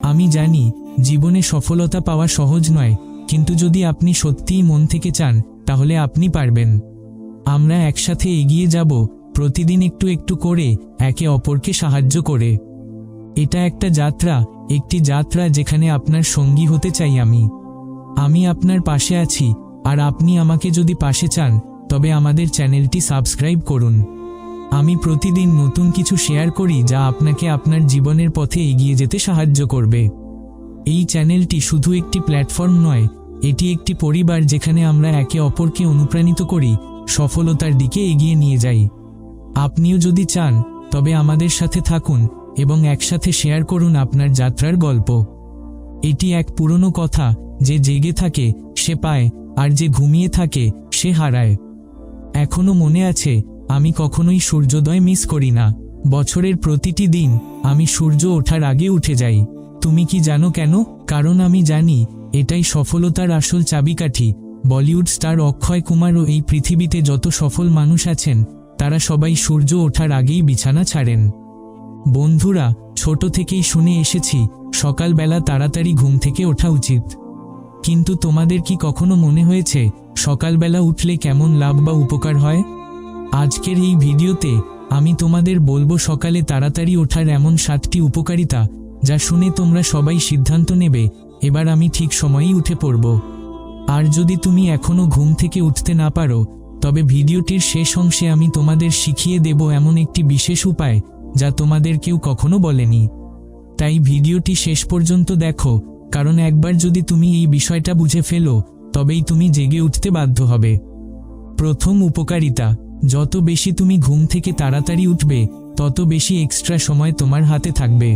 আমি জানি জীবনে সফলতা পাওয়া সহজ নয়, কিন্তু যদি আপনি সত্যিই মন থেকে চান তাহলে আপনি পারবেন। আমরা একসাথে এগিয়ে যাব, প্রতিদিন একটু একটু করে, একে অপরকে সাহায্য করে। এটা একটা যাত্রা, একটি যাত্রা যেখানে আপনার সঙ্গী হতে চাই আমি আপনার পাশে আছি। আর আপনি আমাকে যদি পাশে চান তবে আমাদের চ্যানেলটি সাবস্ক্রাইব করুন। আমি প্রতিদিন নতুন কিছু শেয়ার করি যা আপনাকে আপনার জীবনের পথে এগিয়ে যেতে সাহায্য করবে। এই চ্যানেলটি শুধু একটি প্ল্যাটফর্ম নয়, এটি একটি পরিবার যেখানে আমরা একে অপরকে অনুপ্রাণিত করি, সফলতার দিকে এগিয়ে নিয়ে যাই। আপনিও যদি চান তবে আমাদের সাথে থাকুন এবং একসাথে শেয়ার করুন আপনার যাত্রার গল্প। এটি এক পুরনো কথা, যে জেগে থাকে সে পায়, আর যে ঘুমিয়ে থাকে সে হারায়। এখনো মনে আছে, আমি কখনোই সূর্যোদয় মিস করি না। বছরের প্রতিটি দিন আমি সূর্য ওঠার আগে উঠে যাই। তুমি কি জানো কেন? কারণ আমি জানি এটাই সফলতার আসল চাবিকাঠি। বলিউড স্টার অক্ষয় কুমার ও এই পৃথিবীতে যত সফল মানুষ আছেন তারা সবাই সূর্য ওঠার আগেই বিছানা ছাড়েন। বন্ধুরা, ছোট থেকেই শুনে এসেছি সকালবেলা তাড়াতাড়ি ঘুম থেকে ওঠা উচিত। কিন্তু তোমাদের কি কখনো মনে হয়েছে সকালবেলা উঠলে কেমন লাভ বা উপকার হয়? আজকের এই ভিডিওতে আমি তোমাদের বলবো সকালে তাড়াতাড়ি ওঠার এমন 7টি উপকারিতা, যা শুনে তোমরা সবাই সিদ্ধান্ত নেবে এবার আমি ঠিক সময়েই উঠে পড়ব। আর যদি তুমি এখনো ঘুম থেকে উঠতে না পারো তবে ভিডিওটির শেষ অংশে আমি তোমাদের শিখিয়ে দেব এমন একটি বিশেষ উপায় যা তোমাদের কেউ কখনো বলেনি। তাই ভিডিওটি শেষ পর্যন্ত দেখো, কারণ একবার যদি তুমি এই বিষয়টা বুঝে ফেলো তবেই তুমি জেগে উঠতে বাধ্য হবে। প্রথম উপকারিতা, যত বেশি তুমি ঘুম থেকে তাড়াতাড়ি উঠবে তত বেশি এক্সট্রা সময় তোমার হাতে থাকবে।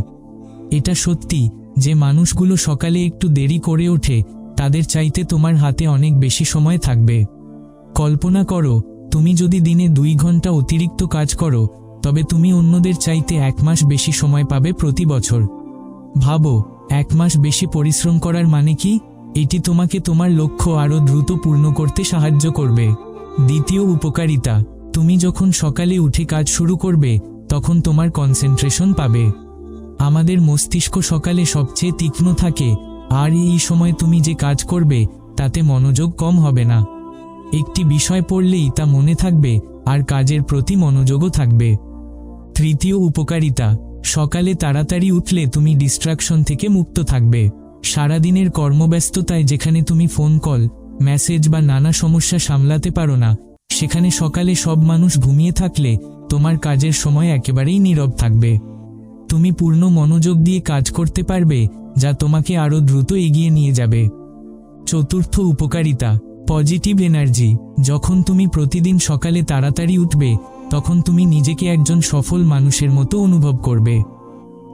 এটা সত্যি যে মানুষগুলো সকালে একটু দেরি করে ওঠে তাদের চাইতে তোমার হাতে অনেক বেশি সময় থাকবে। কল্পনা করো, তুমি যদি দিনে 2 ঘন্টা অতিরিক্ত কাজ করো তবে তুমি অন্যদের চাইতে 1 মাস বেশি সময় পাবে প্রতি বছর। ভাবো, 1 মাস বেশি পরিশ্রম করার মানে কি? এটি তোমাকে তোমার লক্ষ্য আরও দ্রুত পূর্ণ করতে সাহায্য করবে। দ্বিতীয় উপকারিতা, তুমি যখন সকালে উঠে কাজ শুরু করবে তখন তোমার কনসেন্ট্রেশন পাবে। আমাদের মস্তিষ্ক সকালে সবচেয়ে তীক্ষ্ণ থাকে, আর এই সময় তুমি যে কাজ করবে তাতে মনোযোগ কম হবে না। একটি বিষয় পড়লেই তা মনে থাকবে আর কাজের প্রতি মনোযোগও থাকবে। তৃতীয় উপকারিতা, সকালে তাড়াতাড়ি উঠলে তুমি ডিস্ট্রাকশন থেকে মুক্ত থাকবে। সারাদিনের কর্মব্যস্ততায় যেখানে তুমি ফোন কল, মেসেজ বা নানা সমস্যা সামলাতে পারো না, সেখানে সকালে সব মানুষ ঘুমিয়ে থাকলে তোমার কাজের সময় একেবারেই নীরব থাকবে। তুমি পূর্ণ মনোযোগ দিয়ে কাজ করতে পারবে, যা তোমাকে আরও দ্রুত এগিয়ে নিয়ে যাবে। চতুর্থ উপকারিতা, পজিটিভ এনার্জি। যখন তুমি প্রতিদিন সকালে তাড়াতাড়ি উঠবে তখন তুমি নিজেকে একজন সফল মানুষের মতো অনুভব করবে।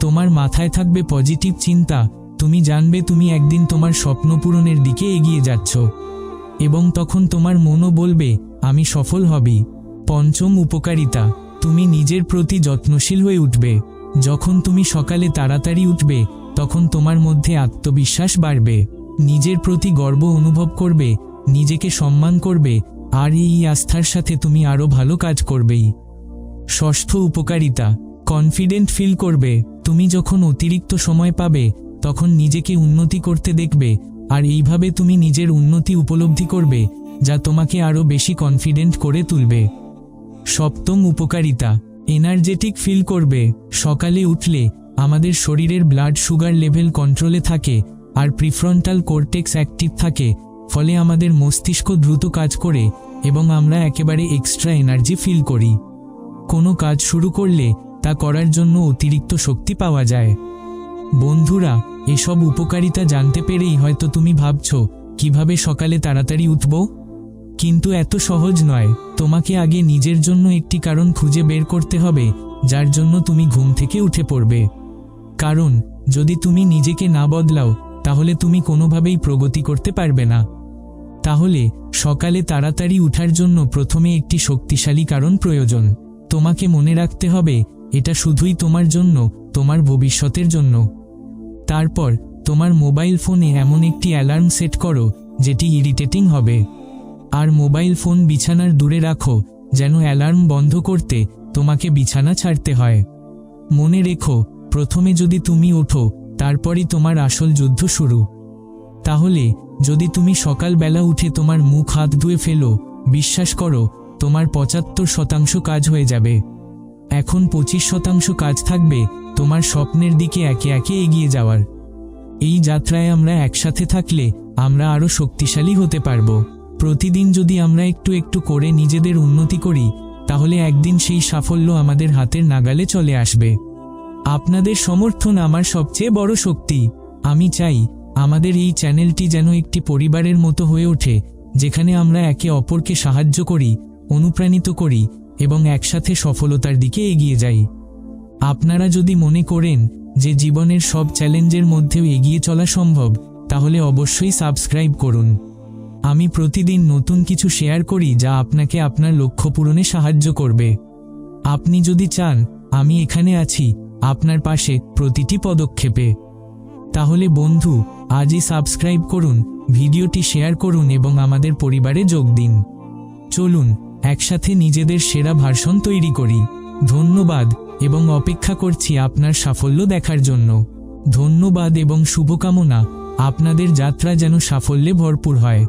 তোমার মাথায় থাকবে পজিটিভ চিন্তা, তুমি জানবে তুমি একদিন তোমার স্বপ্ন পূরণের দিকে এগিয়ে যাচ্ছ, এবং তখন তোমার মনও বলবে আমি সফল হবি। পঞ্চম উপকারিতা, তুমি নিজের প্রতি যত্নশীল হয়ে উঠবে। যখন তুমি সকালে তাড়াতাড়ি উঠবে তখন তোমার মধ্যে আত্মবিশ্বাস বাড়বে, নিজের প্রতি গর্ব অনুভব করবে, নিজেকে সম্মান করবে, আর এই আস্থার সাথে তুমি আরও ভালো কাজ করবেই। ষষ্ঠ উপকারিতা, কনফিডেন্ট ফিল করবে। তুমি যখন অতিরিক্ত সময় পাবে তখন নিজেকে উন্নতি করতে দেখবে, আর এইভাবে তুমি নিজের উন্নতি উপলব্ধি করবে, যা তোমাকে আরও বেশি কনফিডেন্ট করে তুলবে। সপ্তম উপকারিতা, এনার্জেটিক ফিল করবে। সকালে উঠলে আমাদের শরীরের ব্লাড সুগার লেভেল কন্ট্রোলে থাকে আর প্রিফ্রন্টাল কর্টেক্স অ্যাক্টিভ থাকে, ফলে আমাদের মস্তিষ্ক দ্রুত কাজ করে এবং আমরা একেবারে এক্সট্রা এনার্জি ফিল করি। কোনো কাজ শুরু করলে তা করার জন্য অতিরিক্ত শক্তি পাওয়া যায়। বন্ধুরা, এসব উপকারিতা জানতে পেরেই হয়তো তুমি ভাবছো কিভাবে সকালে তাড়াতাড়ি উঠব, কিন্তু এত সহজ নয়। তোমাকে আগে নিজের জন্য একটি কারণ খুঁজে বের করতে হবে যার জন্য তুমি ঘুম থেকে উঠে পড়বে। কারণ যদি তুমি নিজেকে না বদলাও তাহলে তুমি কোনোভাবেই প্রগতি করতে পারবে না। তাহলে সকালে তাড়াতাড়ি উঠার জন্য প্রথমে একটি শক্তিশালী কারণ প্রয়োজন। তোমাকে মনে রাখতে হবে এটা শুধুই তোমার জন্য, তোমার ভবিষ্যতের জন্য। তারপর তোমার মোবাইল ফোনে এমন একটি অ্যালার্ম সেট করো যেটি ইরিটেটিং হবে, আর মোবাইল ফোন বিছানার দূরে রাখো যেন অ্যালার্ম বন্ধ করতে তোমাকে বিছানা ছাড়তে হয়। মনে রেখো, প্রথমে যদি তুমি ওঠো তারপরই তোমার আসল যুদ্ধ শুরু। তাহলে যদি তুমি সকালবেলা উঠে তোমার মুখ হাত ধুয়ে ফেলো, বিশ্বাস করো তোমার ৭৫% কাজ হয়ে যাবে। এখন ২৫% কাজ থাকবে তোমার স্বপ্নের দিকে একে একে এগিয়ে যাওয়ার। এই যাত্রায় আমরা একসাথে থাকলে আমরা আরও শক্তিশালী হতে পারব। প্রতিদিন যদি আমরা একটু একটু করে নিজেদের উন্নতি করি, তাহলে একদিন সেই সাফল্য আমাদের হাতের নাগালে চলে আসবে। আপনাদের সমর্থন আমার সবচেয়ে বড় শক্তি। আমি চাই আমাদের এই চ্যানেলটি যেন একটি পরিবারের মতো হয়ে ওঠে, যেখানে আমরা একে অপরকে সাহায্য করি, অনুপ্রাণিত করি এবং একসাথে সফলতার দিকে এগিয়ে যাই। আপনারা যদি মনে করেন যে জীবনের সব চ্যালেঞ্জের মধ্যেও এগিয়ে চলা সম্ভব, তাহলে অবশ্যই সাবস্ক্রাইব করুন। আমি প্রতিদিন নতুন কিছু শেয়ার করি যা আপনাকে আপনার লক্ষ্য পূরণে সাহায্য করবে। আপনি যদি চান, আমি এখানে আছি আপনার পাশে প্রতিটি পদক্ষেপে। তাহলে বন্ধু, আজই সাবস্ক্রাইব করুন, ভিডিওটি শেয়ার করুন এবং আমাদের পরিবারে যোগ দিন। চলুন একসাথে নিজেদের সেরা ভার্সন তৈরি করি। ধন্যবাদ এবং অপেক্ষা করছি আপনার সাফল্য দেখার জন্য। ধন্যবাদ এবং শুভকামনা, আপনাদের যাত্রা যেন সাফল্যে ভরপুর হয়।